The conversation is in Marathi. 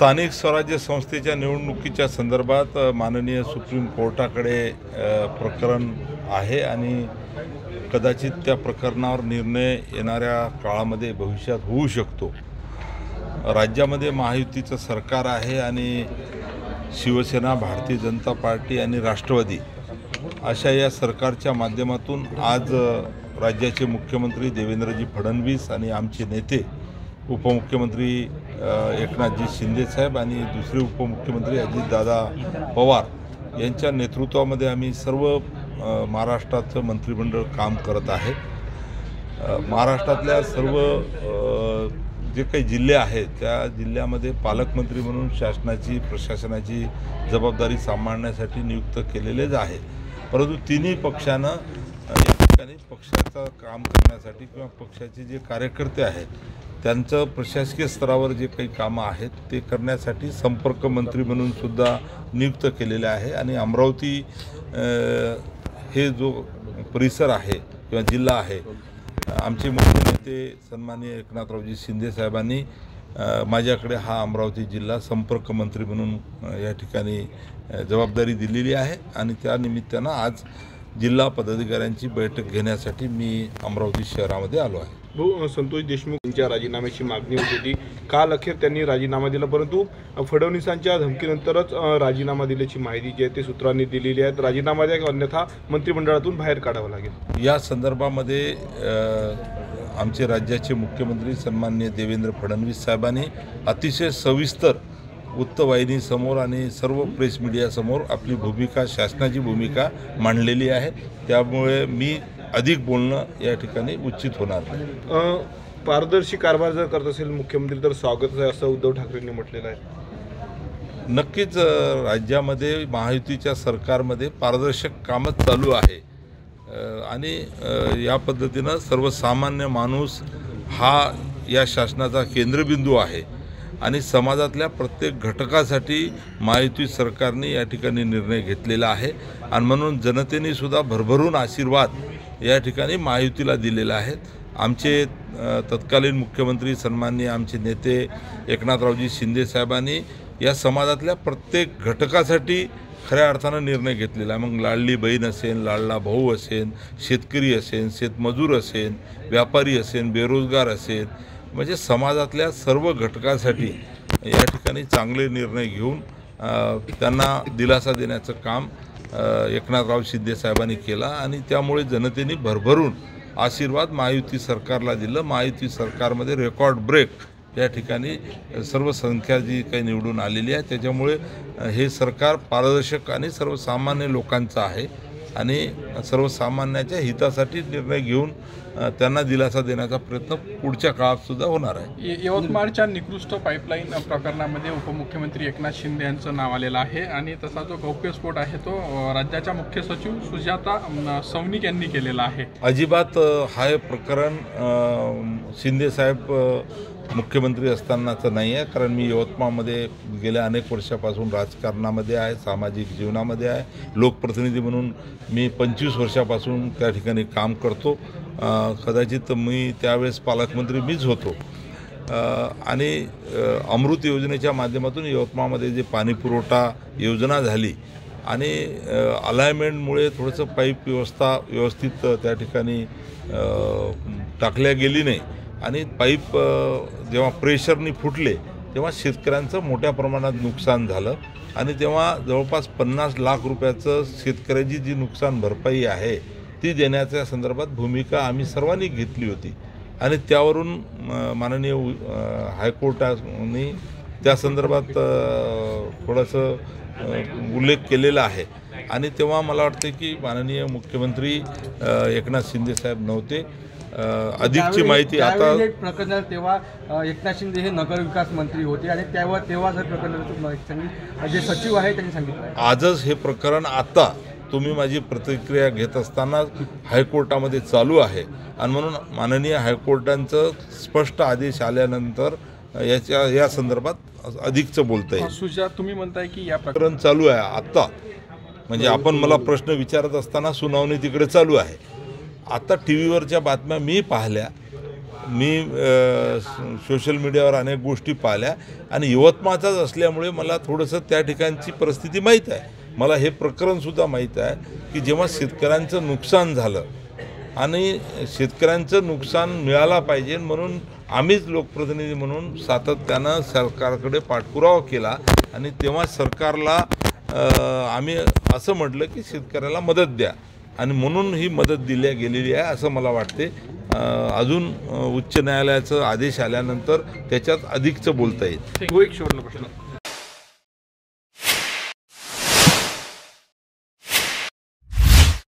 स्थानिक स्वराज्य संस्थेच्या निवडणुकीच्या संदर्भात माननीय सुप्रीम कोर्टाकडे प्रकरण आहे आणि कदाचित त्या प्रकरणावर निर्णय येणाऱ्या काळामध्ये भविष्यात होऊ शकतो। राज्यामध्ये महायुतीचं सरकार आहे आणि शिवसेना, भारतीय जनता पार्टी आणि राष्ट्रवादी अशा या सरकारच्या माध्यमातून आज राज्याचे मुख्यमंत्री देवेंद्रजी फडणवीस आणि आमचे नेते उपमुख्यमंत्री एकनाथजी शिंदे साहेब आणि दुसरे उपमुख्यमंत्री अजितदादा पवार यांच्या नेतृत्वामध्ये आम्ही सर्व महाराष्ट्राचं मंत्रिमंडळ काम करत आहे। महाराष्ट्रातल्या सर्व जे काही जिल्हे आहेत त्या जिल्ह्यामध्ये पालकमंत्री म्हणून शासनाची प्रशासनाची जबाबदारी सांभाळण्यासाठी नियुक्त केलेलेच आहे। परंतु तिन्ही पक्षानं या ठिकाणी पक्षाचं काम करण्यासाठी किंवा पक्षाचे जे कार्यकर्ते आहेत त्यांचं प्रशासकीय स्तरावर जे काही कामं आहेत ते करण्यासाठी संपर्क मंत्री म्हणून सुद्धा नियुक्त केलेले आहे आणि अमरावती हे जो परिसर आहे किंवा जिल्हा आहे, आमचे मुख्य नेते सन्माननीय एकनाथरावजी शिंदे साहेबांनी माझ्याकडे हा अमरावती जिल्हा संपर्क मंत्री म्हणून या ठिकाणी जबाबदारी दिलेली आहे आणि त्या निमित्तानं आज जिल्हा पदाधिकाऱ्यांची बैठक घेण्यासाठी मी अमरावती शहरामध्ये आलो आहे। संतोष देशमुख यांच्या राजीनाम्याची मागणी होती होती, काल अखेर त्यांनी राजीनामा दिला, परंतु फडणवीसांच्या धमकीनंतरच राजीनामा दिल्याची माहिती जी आहे ते सूत्रांनी दिलेली आहे। राजीनामा द्या अन्यथा मंत्रिमंडळातून बाहेर काढावं लागेल। या संदर्भामध्ये आमचे राज्याचे मुख्यमंत्री सन्माननीय देवेंद्र फडणवीस साहेबांनी अतिशय सविस्तर वृत्तवाहिनीसमोर आणि सर्व प्रेस मीडियासमोर आपली भूमिका, शासनाची भूमिका मांडलेली आहे। त्यामुळे मी अधिक बोलणं या ठिकाणी उचित होणार नाही। पारदर्शी कारभार जर करत असेल मुख्यमंत्री तर स्वागत आहे असं उद्धव ठाकरेंनी म्हटलेलं आहे। नक्कीच राज्यामध्ये महायुतीच्या सरकारमध्ये पारदर्शक कामच चालू आहे आणि या पद्धतीनं सर्वसामान्य माणूस हा या शासनाचा केंद्रबिंदू आहे आणि समाजातल्या प्रत्येक घटकासाठी महायुती सरकारने या ठिकाणी निर्णय घेतलेला आहे आणि म्हणून जनतेने सुद्धा भरभरून आशीर्वाद या ठिकाणी महायुतीला दिलेला आहे। आमचे तत्कालीन मुख्यमंत्री सन्माननीय आमचे नेते एकनाथरावजी शिंदे साहेबांनी या समाजातल्या प्रत्येक घटकासाठी खऱ्या अर्थानं निर्णय घेतलेला आहे। मग लाडली बहीण असेल, लाडला भाऊ असेल, शेतकरी असेल, शेतमजूर असेल, व्यापारी असेल, बेरोजगार असेल, म्हणजे समाजातल्या सर्व घटकासाठी या ठिकाणी चांगले निर्णय घेऊन त्यांना दिलासा देण्याचं काम एकनाथराव शिंदे साहेबांनी केला आणि त्यामुळे जनतेने भरभरून आशीर्वाद महायुती सरकारला दिलं। महायुती सरकारमध्ये रेकॉर्ड ब्रेक या ठिकाणी सर्व संख्या जी काही निवडून आलेली आहे त्याच्यामुळे हे सरकार पारदर्शक आणि सर्वसामान्य लोकांचं आहे आणि सर्वसामान्याच्या हितासाठी निर्णय घेऊन त्यांना दिलासा देण्याचा प्रयत्न पुढच्या काळात सुद्धा होणार आहे। यवतमाळच्या निकृष्ट पाईपलाईन प्रकरणामध्ये उपमुख्यमंत्री एकनाथ शिंदे यांचं नाव आलेलं आहे आणि तसा जो गौप्यस्फोट आहे तो राज्याच्या मुख्य सचिव सुजाता सौनिक यांनी केलेला आहे। अजिबात हा प्रकरण शिंदे साहेब मुख्यमंत्री असतानाचं नाही आहे, कारण मी यवतमाळमध्ये गेल्या अनेक वर्षापासून राजकारणामध्ये आहे, सामाजिक जीवनामध्ये आहे, लोकप्रतिनिधी म्हणून मी 25 वर्षापासून त्या ठिकाणी काम करतो। कदाचित मी त्यावेळेस पालकमंत्री मीच होतो आणि अमृत योजनेच्या माध्यमातून यवतमाळमध्ये जे पाणीपुरवठा योजना झाली आणि अलाइनमेंटमुळे थोडंसं पाईप व्यवस्था व्यवस्थित त्या ठिकाणी टाकल्या गेली नाही आणि पाईप जेव्हा प्रेशरनी फुटले तेव्हा शेतकऱ्यांचं मोठ्या प्रमाणात नुकसान झालं आणि तेव्हा जवळपास 50 लाख रुपयाचं शेतकऱ्याची जी नुकसान भरपाई आहे ती देण्याच्या संदर्भात भूमिका आम्ही सर्वांनी घेतली होती आणि त्यावरून माननीय हायकोर्टाने त्या संदर्भात थोडंसं उल्लेख केलेला आहे आणि तेव्हा मला वाटते की माननीय मुख्यमंत्री एकनाथ शिंदे साहेब नव्हते। अधिकची माहिती आता प्रकरण तेव्हा एकनाथ शिंदे हे नगरविकास मंत्री होते आणि तेव्हा जर प्रकरण जे सचिव आहे त्यांनी सांगितलं आजच हे प्रकरण आता तुम्ही माझी प्रतिक्रिया घेत असताना हायकोर्टामध्ये चालू आहे आणि म्हणून माननीय हायकोर्टांचं स्पष्ट आदेश आल्यानंतर या संदर्भात अधिकचं बोलता येईल। सुजात, तुम्ही म्हणताय की या प्रकरण चालू आहे आता, म्हणजे आपण मला प्रश्न विचारत असताना सुनावणी तिकडे चालू आहे। आता टी व्हीवरच्या बातम्या मी पाहिल्या मी सोशल मीडियावर अनेक गोष्टी पाहिल्या आणि यवतमाळचाच असल्यामुळे मला थोडंसं त्या ठिकाणची परिस्थिती माहीत आहे. मला हे प्रकरणसुद्धा माहीत आहे की जेव्हा शेतकऱ्यांचं नुकसान झालं आणि शेतकऱ्यांचं नुकसान मिळाला पाहिजे म्हणून आम्हीच लोकप्रतिनिधी म्हणून सातत्यानं सरकारकडे पाठपुरावा केला आणि तेव्हा सरकारला आम्ही असं म्हटलं की शेतकऱ्याला मदत द्या आणि म्हणून ही मदत दिल्या गेलेली आहे असं मला वाटते. अजून उच्च न्यायालयाचा आदेश आल्यानंतर त्याच्यात अधिकचं बोलता येईल. तो एक शेवटचा प्रश्न